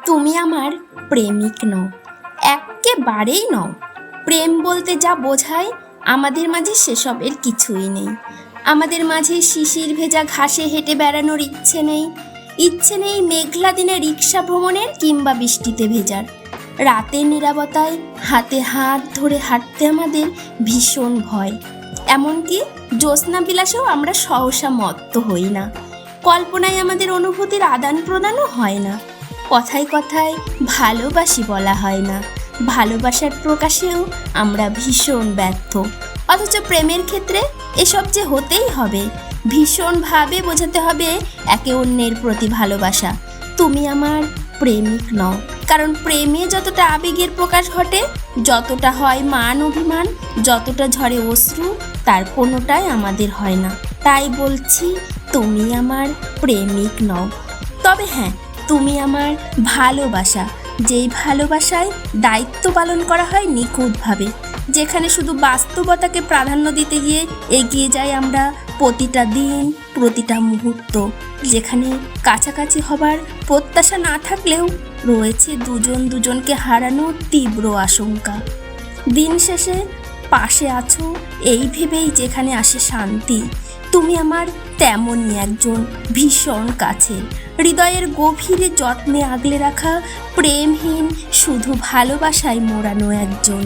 তুমি আমার প্রেমিক নও, একেবারেই নও। প্রেম বলতে যা বোঝায় আমাদের মাঝে সেসবের কিছুই নেই। আমাদের মাঝে শিশির ভেজা ঘাসে হেঁটে বেড়ানোর ইচ্ছে নেই মেঘলা দিনে রিক্সা ভ্রমণের কিংবা বৃষ্টিতে ভেজার। রাতের নীরবতায় হাতে হাত ধরে হাঁটতে আমাদের ভীষণ ভয়। এমনকি জ্যোৎস্না বিলাসেও আমরা সহসা মত্ত হই না। কল্পনায় আমাদের অনুভূতির আদান প্রদানও হয় না। কথায় কথায় ভালোবাসি বলা হয় না। ভালোবাসার প্রকাশেও আমরা ভীষণ ব্যর্থ। অথচ প্রেমের ক্ষেত্রে এসব যে হতেই হবে। ভীষণভাবে বোঝাতে হবে একে অন্যের প্রতি ভালোবাসা। তুমি আমার প্রেমিক নও, কারণ প্রেমে যতটা আবেগের প্রকাশ ঘটে, যতটা হয় মান অভিমান, যতটা ঝরে অশ্রু, তার কোনোটাই আমাদের হয় না। তাই বলছি, তুমি আমার প্রেমিক নও। তবে হ্যাঁ, তুমি আমার ভালোবাসা, যেই ভালোবাসায় দায়িত্ব পালন করা হয় নিখুঁতভাবে, যেখানে শুধু বাস্তবতাকে প্রাধান্য দিতে গিয়ে এগিয়ে যাই আমরা প্রতিটা দিন, প্রতিটা মুহূর্ত, যেখানে কাছাকাছি হবার প্রত্যাশা না থাকলেও রয়েছে দুজন দুজনকে হারানোর তীব্র আশঙ্কা। দিন শেষে পাশে আছো এই ভেবেই যেখানে আসে শান্তি। তুমি আমার তেমনই একজন ভীষণ কাছের, হৃদয়ের গভীরে যত্নে আগলে রাখা, প্রেমহীন শুধু ভালোবাসায় মোড়ানো একজন।